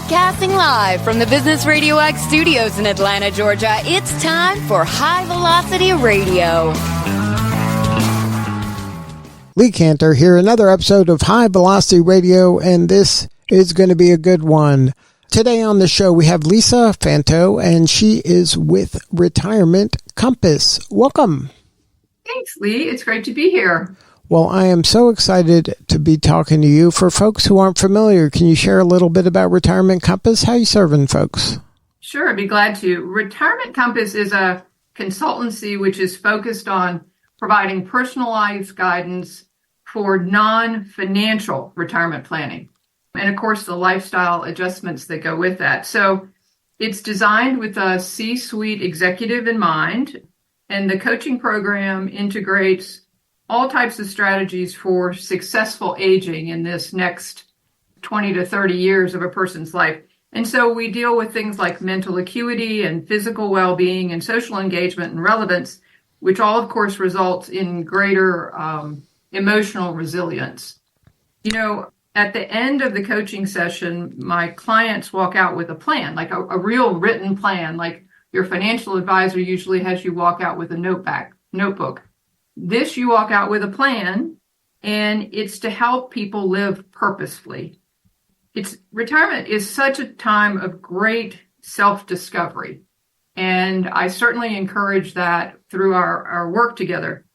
Broadcasting live from the Business Radio X studios in Atlanta, Georgia, it's time for High Velocity Radio. Lee Kantor here, another episode of High Velocity Radio, and this is going to be a good one. Today on the show, we have Lisa Fanto, and she is with Retirement Compass. Welcome. Thanks, Lee. It's great to be here. Well, I am so excited to be talking to you. For folks who aren't familiar, can you share a little bit about Retirement Compass? How are you serving folks? Sure, I'd be glad to. Retirement Compass is a consultancy which is focused on providing personalized guidance for non-financial retirement planning. And of course, the lifestyle adjustments that go with that. So it's designed with a C-suite executive in mind, and the coaching program integrates all types of strategies for successful aging in this next 20 to 30 years of a person's life. And so we deal with things like mental acuity and physical well-being and social engagement and relevance, which all, of course, results in greater emotional resilience. You know, at the end of the coaching session, my clients walk out with a plan, like a real written plan, like your financial advisor usually has you walk out with a notebook. This, you walk out with a plan, and it's to help people live purposefully. Retirement is such a time of great self-discovery, and I certainly encourage that through our work together.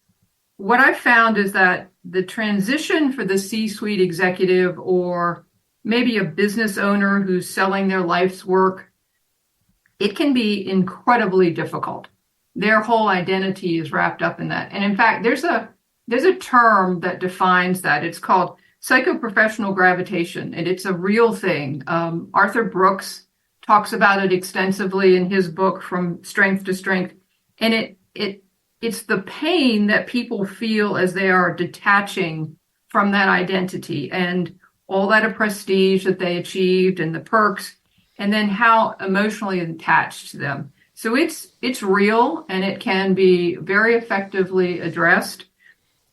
What I've found is that the transition for the C-suite executive or maybe a business owner who's selling their life's work, it can be incredibly difficult. Their whole identity is wrapped up in that. And in fact, there's a term that defines that. It's called psychoprofessional gravitation, and it's a real thing. Arthur Brooks talks about it extensively in his book, From Strength to Strength. And it's the pain that people feel as they are detaching from that identity and all that prestige that they achieved and the perks, and then how emotionally attached to them. So it's real, and it can be very effectively addressed.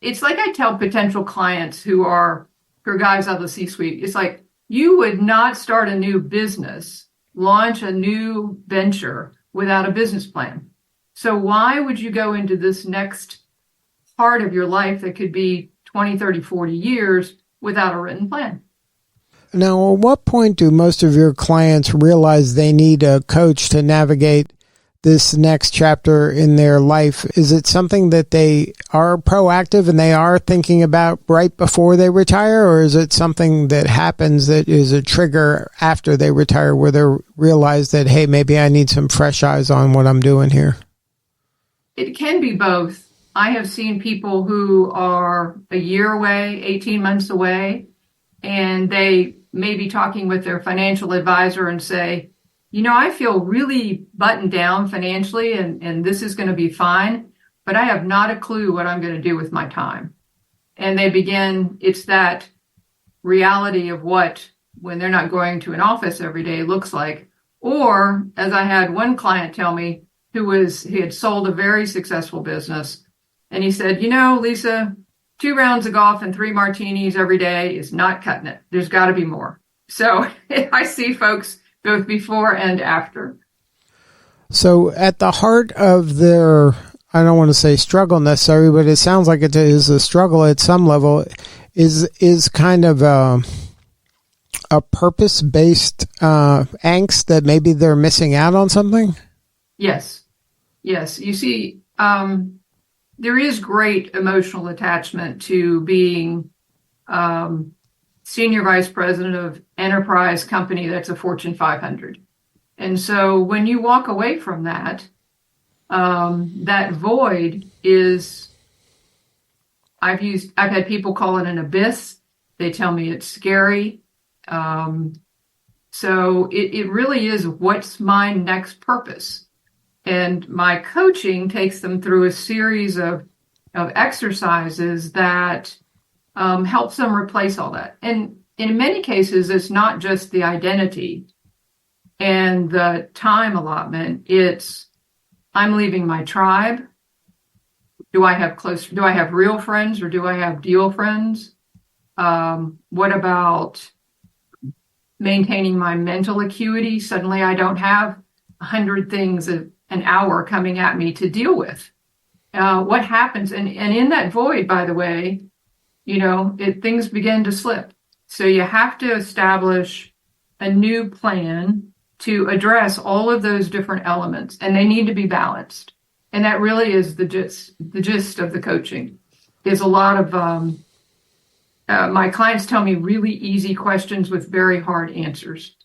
It's like I tell potential clients who are guys out of the C-suite, it's like you would not start a new business, launch a new venture without a business plan. So why would you go into this next part of your life that could be 20, 30, 40 years without a written plan? Now, at what point do most of your clients realize they need a coach to navigate this next chapter in their life? Is it something that they are proactive and they are thinking about right before they retire, or is it something that happens that is a trigger after they retire where they realize that, hey, maybe I need some fresh eyes on what I'm doing here? It can be both. I have seen people who are a year away, 18 months away, and they may be talking with their financial advisor and say, you know, I feel really buttoned down financially and this is going to be fine, but I have not a clue what I'm going to do with my time. And they begin, it's that reality of what, when they're not going to an office every day, looks like. Or, as I had one client tell me, he had sold a very successful business. And he said, you know, Lisa, 2 rounds of golf and 3 martinis every day is not cutting it. There's got to be more. So I see folks both before and after. So at the heart of their, I don't want to say struggle necessarily, but it sounds like it is a struggle at some level, is kind of a purpose-based angst that maybe they're missing out on something? Yes. You see, there is great emotional attachment to being senior vice president of enterprise company that's a Fortune 500. And so when you walk away from that, that void is, I've had people call it an abyss. They tell me it's scary. So it really is, what's my next purpose? And my coaching takes them through a series of exercises that helps them replace all that. And in many cases, it's not just the identity and the time allotment. It's, I'm leaving my tribe. Do I have real friends, or do I have deal friends? What about maintaining my mental acuity. Suddenly I don't have 100 things an hour coming at me to deal with. What happens? And in that void, by the way, things begin to slip. So you have to establish a new plan to address all of those different elements, and they need to be balanced. And that really is the gist of the coaching. Is a lot of my clients tell me really easy questions with very hard answers.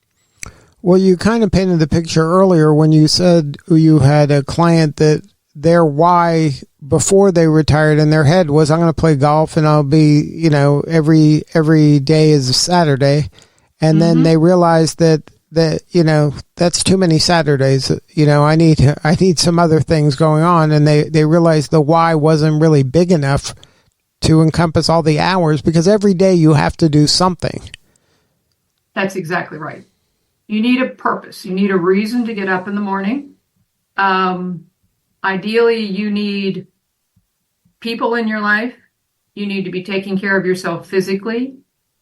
Well, you kind of painted the picture earlier when you said you had a client that their why before they retired in their head was, I'm going to play golf and I'll be, every day is a Saturday. And then they realized that, that's too many Saturdays. I need some other things going on. And they realized the why wasn't really big enough to encompass all the hours, because every day you have to do something. That's exactly right. You need a purpose. You need a reason to get up in the morning. Ideally, you need people in your life. You need to be taking care of yourself physically.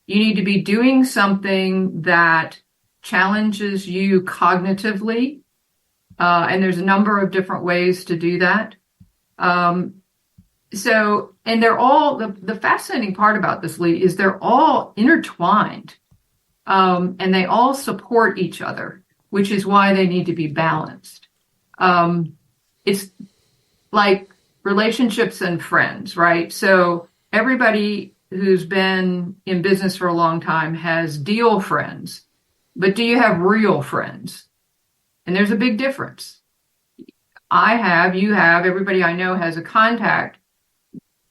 You need to be doing something that challenges you cognitively. And there's a number of different ways to do that. And they're all, the fascinating part about this, Lee, is they're all intertwined. And they all support each other, which is why they need to be balanced. It's like relationships and friends, right? So everybody who's been in business for a long time has deal friends, but do you have real friends? And there's a big difference. You have, everybody I know has a contact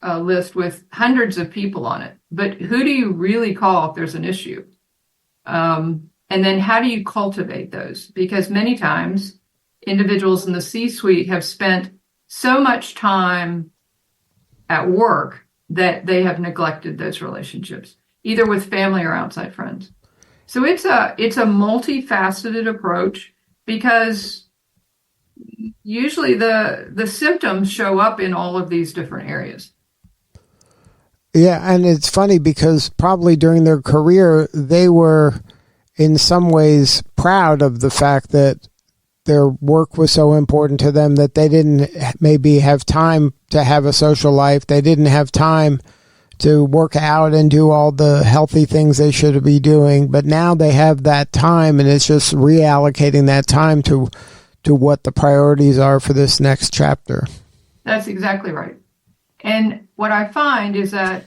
list with hundreds of people on it, but who do you really call if there's an issue? And then how do you cultivate those? Because many times individuals in the C-suite have spent so much time at work that they have neglected those relationships, either with family or outside friends. So it's a multifaceted approach, because usually the symptoms show up in all of these different areas. Yeah, and it's funny because probably during their career, they were in some ways proud of the fact that their work was so important to them that they didn't maybe have time to have a social life. They didn't have time to work out and do all the healthy things they should be doing. But now they have that time, and it's just reallocating that time to what the priorities are for this next chapter. That's exactly right. And what I find is that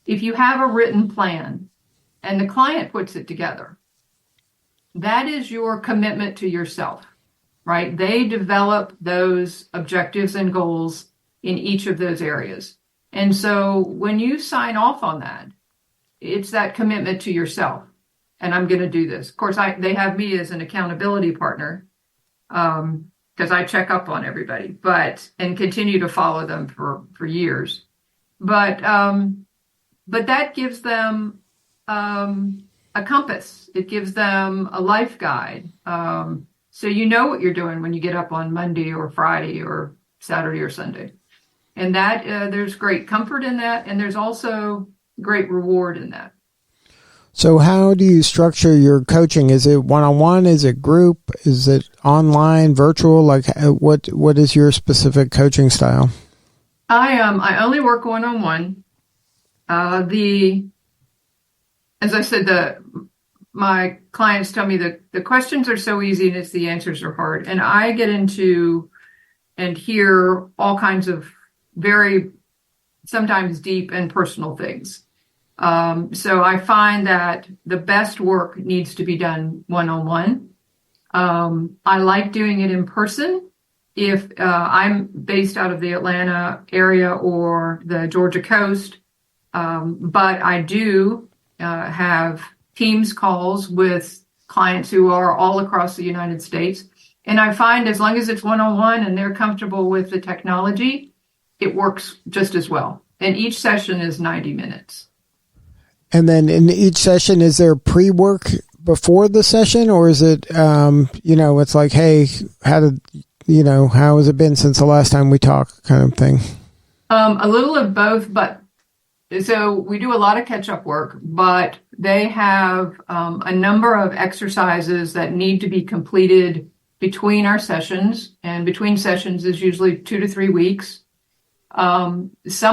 if you have a written plan and the client puts it together, that is your commitment to yourself, right? They develop those objectives and goals in each of those areas. And so when you sign off on that, it's that commitment to yourself. And I'm going to do this. Of course, they have me as an accountability partner, because I check up on everybody, and continue to follow them for years. But that gives them a compass. It gives them a life guide. So you know what you're doing when you get up on Monday or Friday or Saturday or Sunday. And that there's great comfort in that, and there's also great reward in that. So how do you structure your coaching? Is it one-on-one? Is it group? Is it online, virtual? Like what is your specific coaching style? I only work one-on-one. As I said, my clients tell me that the questions are so easy and the answers are hard. And I get into and hear all kinds of very sometimes deep and personal things. So I find that the best work needs to be done one-on-one. I like doing it in person if I'm based out of the Atlanta area or the Georgia coast. But I do have Teams calls with clients who are all across the United States. And I find as long as it's one-on-one and they're comfortable with the technology, it works just as well. And each session is 90 minutes. And then in each session, is there pre-work before the session, or is it, it's like, hey, how has it been since the last time we talked kind of thing? A little of both, but So we do a lot of catch-up work, but they have a number of exercises that need to be completed between our sessions, and between sessions is usually 2 to 3 weeks. Some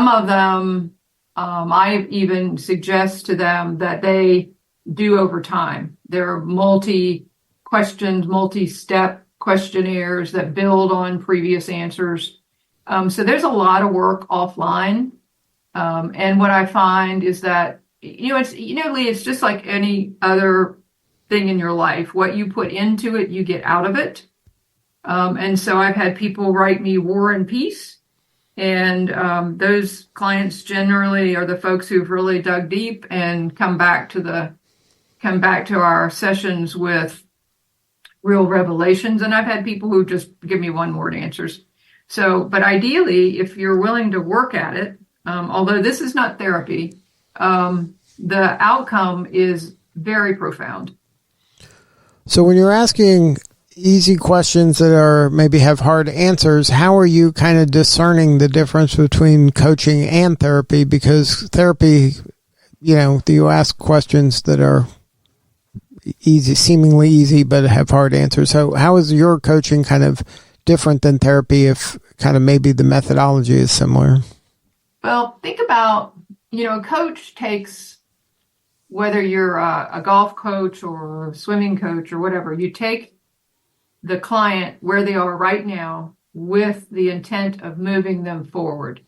of them, I even suggest to them that they do over time. There are multi-questions, multi-step questionnaires that build on previous answers. So there's a lot of work offline. And what I find is that, Lee, it's just like any other thing in your life. What you put into it, you get out of it. And so I've had people write me War and Peace. And those clients generally are the folks who've really dug deep and come back to our sessions with real revelations. And I've had people who just give me one-word answers. So, but ideally, if you're willing to work at it, although this is not therapy, the outcome is very profound. So when you're asking easy questions that are maybe have hard answers, how are you kind of discerning the difference between coaching and therapy? Because therapy, you ask questions that are easy, seemingly easy, but have hard answers. So how is your coaching kind of different than therapy, if kind of maybe the methodology is similar? Well, think about, a coach takes, whether you're a golf coach or a swimming coach or whatever, you take the client where they are right now with the intent of moving them forward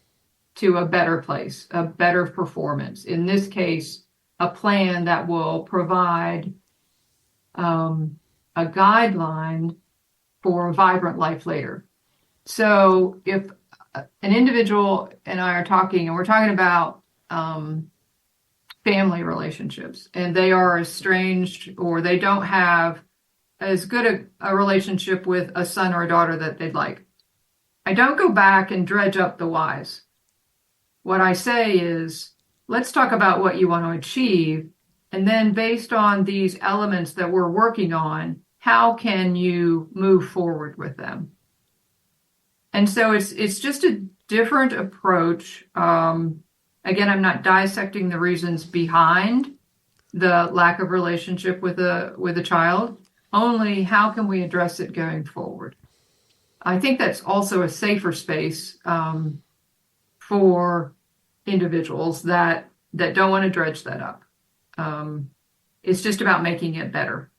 to a better place, a better performance. In this case, a plan that will provide a guideline for a vibrant life later. So if an individual and I are talking, and we're talking about family relationships, and they are estranged or they don't have as good a relationship with a son or a daughter that they'd like, I don't go back and dredge up the whys. What I say is, let's talk about what you want to achieve, and then based on these elements that we're working on, how can you move forward with them? And so it's just a different approach. Again, I'm not dissecting the reasons behind the lack of relationship with a child, only how can we address it going forward? I think that's also a safer space for individuals that don't want to dredge that up. It's just about making it better.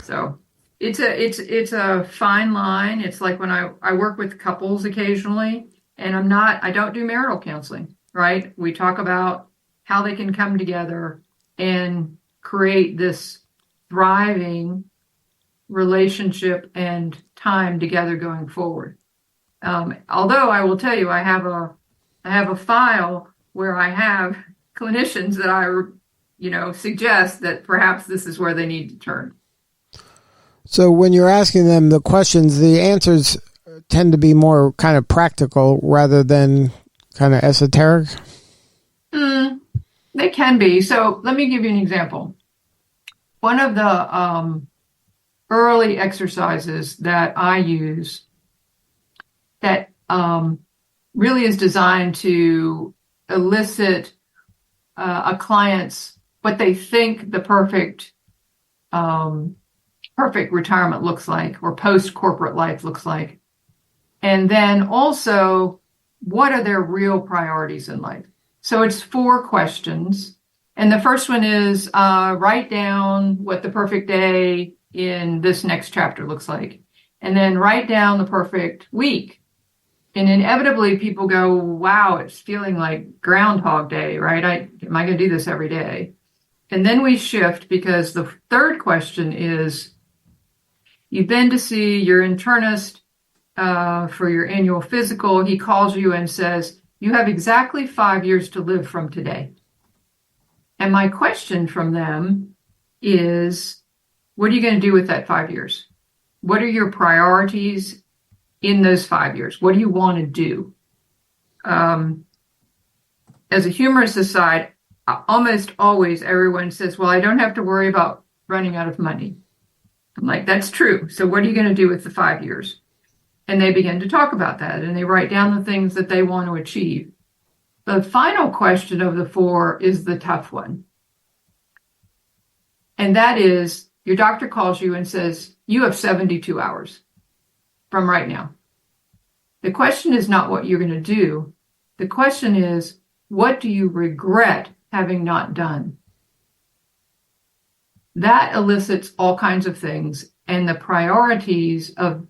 So it's a fine line. It's like when I work with couples occasionally, and I don't do marital counseling, right? We talk about how they can come together and create this thriving relationship and time together going forward. Although I will tell you, I have a file where I have clinicians that I suggest that perhaps this is where they need to turn. So when you're asking them the questions, the answers tend to be more kind of practical rather than kind of esoteric? They can be. So let me give you an example. One of the early exercises that I use that really is designed to elicit a client's, what they think the perfect retirement looks like, or post-corporate life looks like. And then also, what are their real priorities in life? So it's 4 questions. And the first one is write down what the perfect day in this next chapter looks like. And then write down the perfect week. And inevitably people go, wow, it's feeling like Groundhog Day, right? Am I going to do this every day? And then we shift, because the third question is, you've been to see your internist for your annual physical. He calls you and says, you have exactly 5 years to live from today. And my question from them is, what are you going to do with that 5 years? What are your priorities in those 5 years? What do you want to do? As a humorous aside, almost always everyone says, well, I don't have to worry about running out of money. I'm like, that's true. So what are you going to do with the 5 years? And they begin to talk about that, and they write down the things that they want to achieve. The final question of the 4 is the tough one. And that is, your doctor calls you and says, you have 72 hours from right now. The question is not what you're going to do. The question is, what do you regret having not done? That elicits all kinds of things, and the priorities of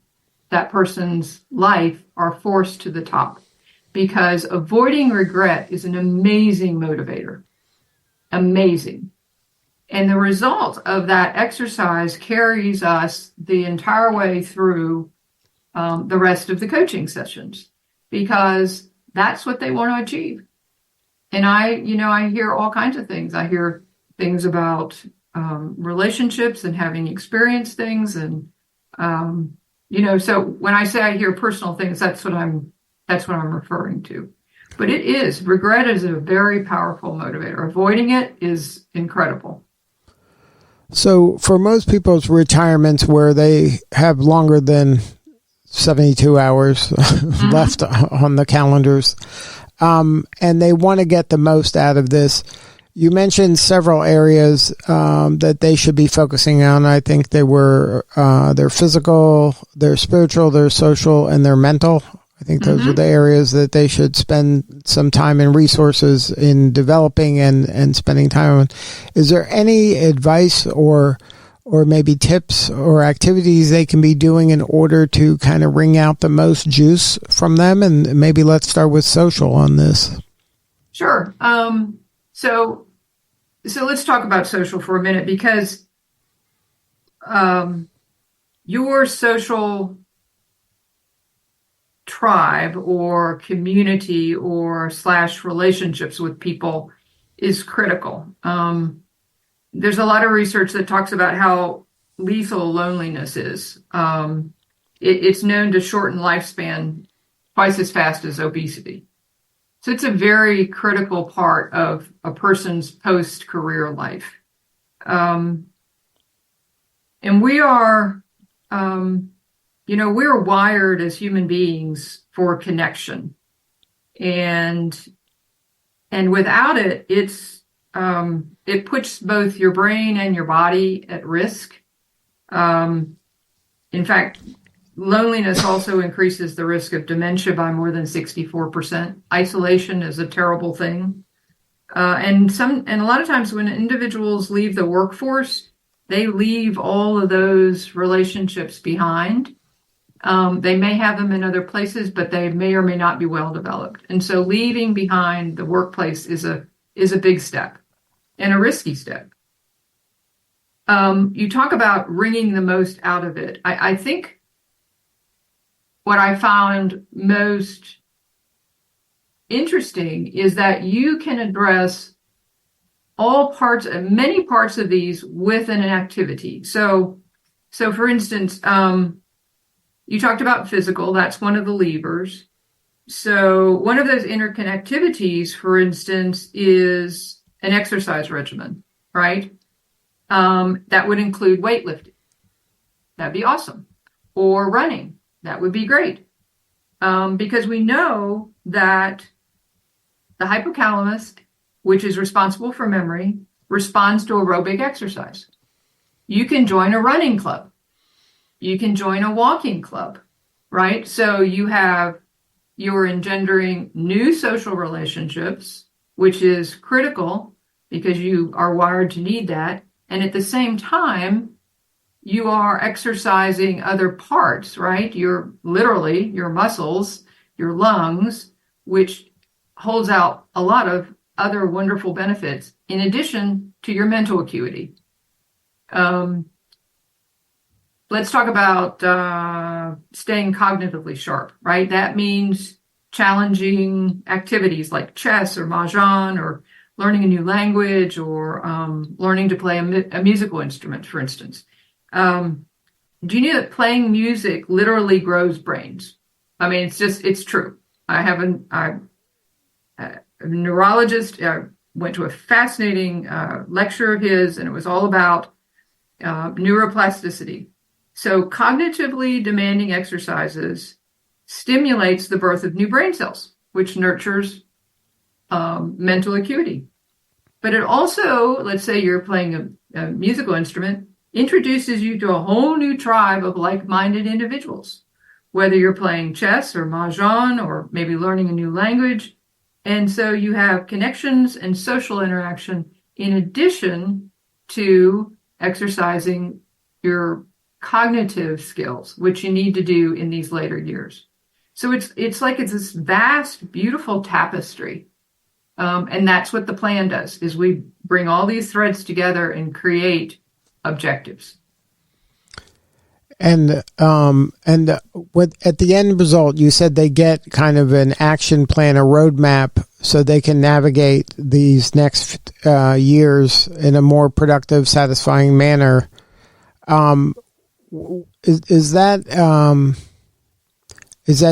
that person's life are forced to the top, because avoiding regret is an amazing motivator. Amazing. And the result of that exercise carries us the entire way through the rest of the coaching sessions, because that's what they want to achieve. And I hear all kinds of things. I hear things about relationships and having experienced things. And, so when I say I hear personal things, that's what I'm referring to. But regret is a very powerful motivator. Avoiding it is incredible. So for most people's retirements where they have longer than 72 hours left on the calendars, and they want to get the most out of this, you mentioned several areas that they should be focusing on. I think they were their physical, their spiritual, their social, and their mental. I think those are the areas that they should spend some time and resources in developing and spending time on. Is there any advice or maybe tips or activities they can be doing in order to kind of wring out the most juice from them? And maybe let's start with social on this. Sure. So let's talk about social for a minute, because your social tribe or community or / relationships with people is critical. There's a lot of research that talks about how lethal loneliness is. It's known to shorten lifespan twice as fast as obesity. So it's a very critical part of a person's post-career life. And we are, we're wired as human beings for connection. And without it, it puts both your brain and your body at risk. In fact, loneliness also increases the risk of dementia by more than 64%. Isolation is a terrible thing. And a lot of times when individuals leave the workforce, they leave all of those relationships behind. They may have them in other places, but they may or may not be well developed. And so leaving behind the workplace is a big step and a risky step. You talk about wringing the most out of it. I think what I found most interesting is that you can address many parts of these within an activity. So for instance, you talked about physical, that's one of the levers. So one of those interconnectivities, for instance, is an exercise regimen, right? That would include weightlifting. That'd be awesome. Or running. That would be great. Because we know that the hypothalamus, which is responsible for memory, responds to aerobic exercise. You can join a running club. You can join a walking club, right? So you're engendering new social relationships, which is critical because you are wired to need that. And at the same time, you are exercising other parts, right? Your muscles, your lungs, which holds out a lot of other wonderful benefits in addition to your mental acuity. Let's talk about staying cognitively sharp, right? That means challenging activities like chess or mahjong, or learning a new language, or learning to play a musical instrument, for instance. Do you know that playing music literally grows brains? I mean, it's true. I have a neurologist. I went to a fascinating lecture of his, and it was all about neuroplasticity. So cognitively demanding exercises stimulates the birth of new brain cells, which nurtures mental acuity. But it also, let's say you're playing a musical instrument, introduces you to a whole new tribe of like-minded individuals, whether you're playing chess or mahjong or maybe learning a new language. And so you have connections and social interaction in addition to exercising your cognitive skills, which you need to do in these later years. So it's like it's this vast, beautiful tapestry. And that's what the plan does, is we bring all these threads together and create objectives. And what at the end result, you said they get kind of an action plan, a roadmap, so they can navigate these next years in a more productive, satisfying manner. Is that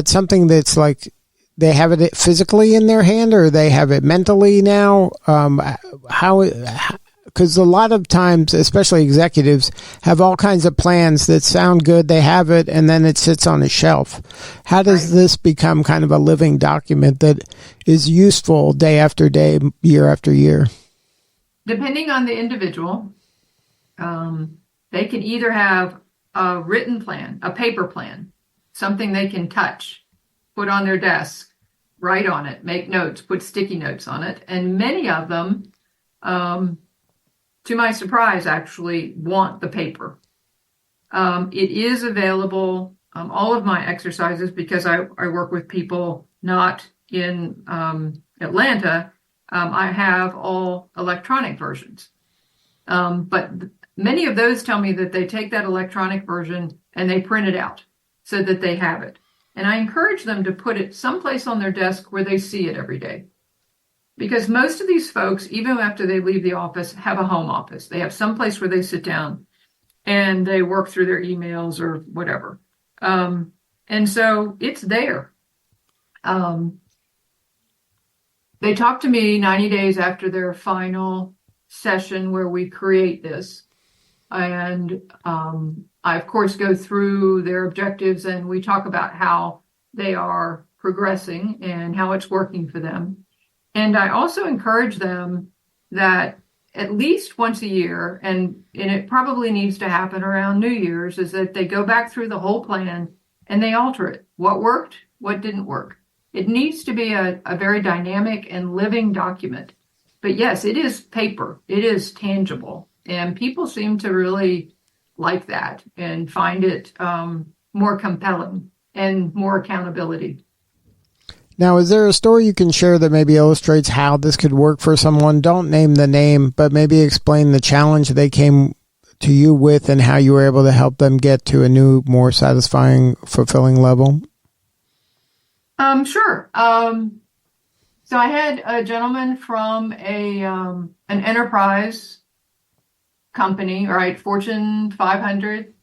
something that's like they have it physically in their hand, or they have it mentally now? Because a lot of times, especially executives, have all kinds of plans that sound good. They have it, and then it sits on a shelf. How does this become kind of a living document that is useful day after day, year after year? Depending on the individual, they can either have a written plan, a paper plan, something they can touch, put on their desk, write on it, make notes, put sticky notes on it. And many of them, to my surprise, actually want the paper. It is available, all of my exercises, because I work with people not in Atlanta, I have all electronic versions. But many of those tell me that they take that electronic version and they print it out so that they have it. And I encourage them to put it someplace on their desk where they see it every day. Because most of these folks, even after they leave the office, have a home office. They have someplace where they sit down and they work through their emails or whatever. And so it's there. They talk to me 90 days after their final session where we create this. And I, of course, go through their objectives and we talk about how they are progressing and how it's working for them. And I also encourage them that at least once a year, and it probably needs to happen around New Year's, is that they go back through the whole plan and they alter it. What worked? What didn't work? It needs to be a very dynamic and living document. But yes, it is paper. It is tangible. And people seem to really like that and find it more compelling and more accountability. Now, is there a story you can share that maybe illustrates how this could work for someone? Don't name the name, but maybe explain the challenge they came to you with and how you were able to help them get to a new, more satisfying, fulfilling level. Sure. So I had a gentleman from an enterprise company, right, Fortune 500.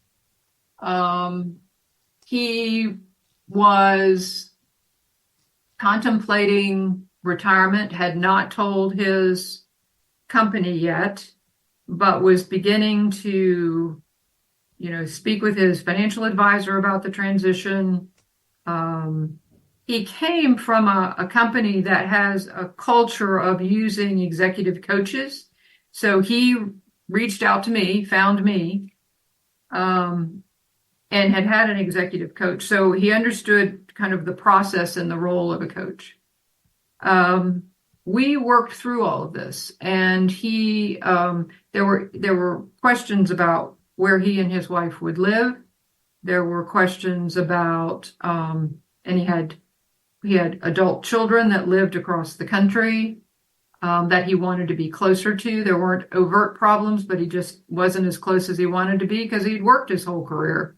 He was contemplating retirement, had not told his company yet, but was beginning to, speak with his financial advisor about the transition. He came from a company that has a culture of using executive coaches. So he reached out to me, found me, and had an executive coach. So he understood kind of the process and the role of a coach. We worked through all of this, and there were questions about where he and his wife would live. There were questions about, and he had adult children that lived across the country that he wanted to be closer to. There weren't overt problems, but he just wasn't as close as he wanted to be because he'd worked his whole career.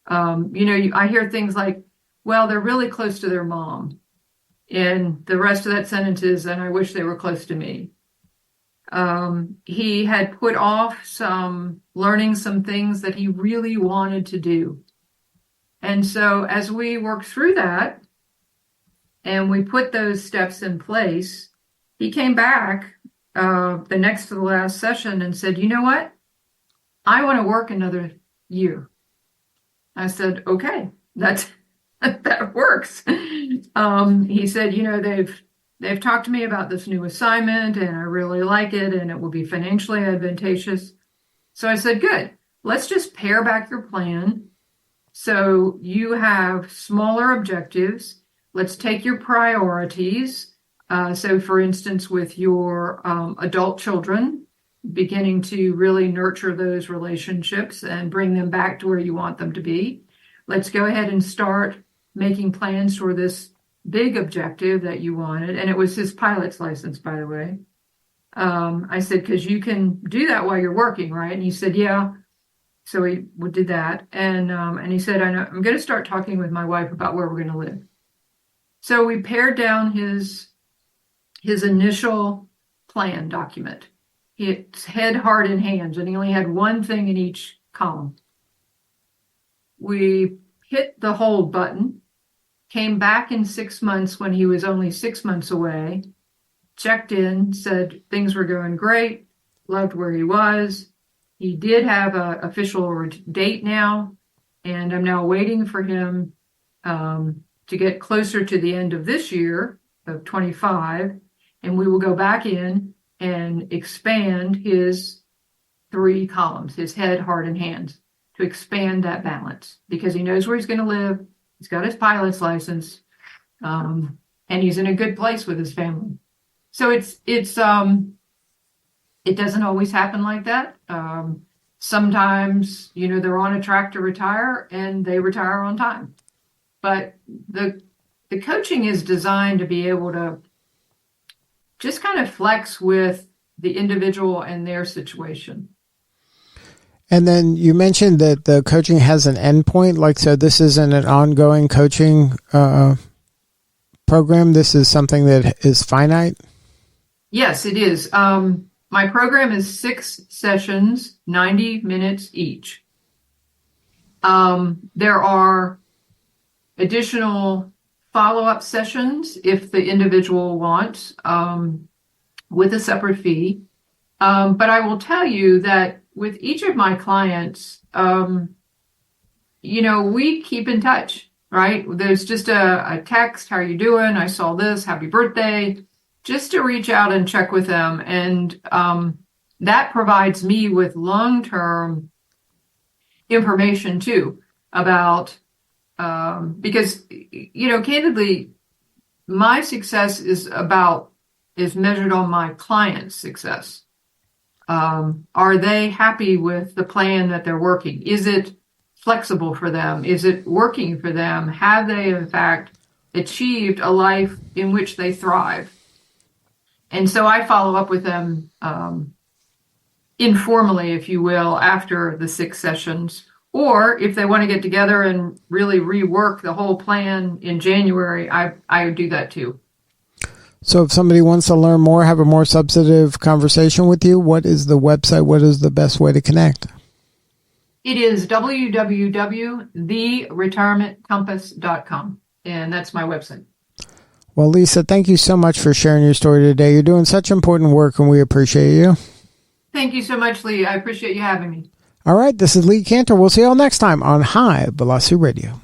I hear things like, well, they're really close to their mom. And the rest of that sentence is, and I wish they were close to me. He had put off learning some things that he really wanted to do. And so as we worked through that and we put those steps in place, he came back the next to the last session and said, you know what? I want to work another year. I said, okay, that works. He said, they've talked to me about this new assignment and I really like it and it will be financially advantageous. So I said, good, let's just pare back your plan. So you have smaller objectives. Let's take your priorities. So for instance, with your adult children, beginning to really nurture those relationships and bring them back to where you want them to be. Let's go ahead and start making plans for this big objective that you wanted. And it was his pilot's license, by the way. I said, because you can do that while you're working, right? And he said, yeah. So we did that. And he said, I'm going to start talking with my wife about where we're going to live. So we pared down his initial plan document. It's head, heart, and hands, and he only had one thing in each column. We hit the hold button, came back in 6 months when he was only 6 months away, checked in, said things were going great, loved where he was. He did have an official date now, and I'm now waiting for him to get closer to the end of this year of 25, and we will go back in and expand his 3 columns, his head, heart, and hands, to expand that balance because he knows where he's going to live. He's got his pilot's license, and he's in a good place with his family. So it doesn't always happen like that. Sometimes, they're on a track to retire and they retire on time. But the coaching is designed to be able to just kind of flex with the individual and their situation. And then you mentioned that the coaching has an endpoint. So this isn't an ongoing coaching program. This is something that is finite. Yes, it is. My program is 6 sessions, 90 minutes each. There are additional follow-up sessions if the individual wants, with a separate fee. But I will tell you that with each of my clients, we keep in touch, right? There's just a text, how are you doing? I saw this, happy birthday, just to reach out and check with them. And that provides me with long-term information too about, because, candidly, my success is measured on my client's success. Are they happy with the plan that they're working? Is it flexible for them? Is it working for them? Have they, in fact, achieved a life in which they thrive? And so I follow up with them informally, if you will, after the 6 sessions. Or if they want to get together and really rework the whole plan in January, I do that too. So if somebody wants to learn more, have a more substantive conversation with you, what is the website? What is the best way to connect? It is www.theretirementcompass.com, and that's my website. Well, Lisa, thank you so much for sharing your story today. You're doing such important work, and we appreciate you. Thank you so much, Lee. I appreciate you having me. All right, this is Lee Kantor. We'll see you all next time on High Velocity Radio.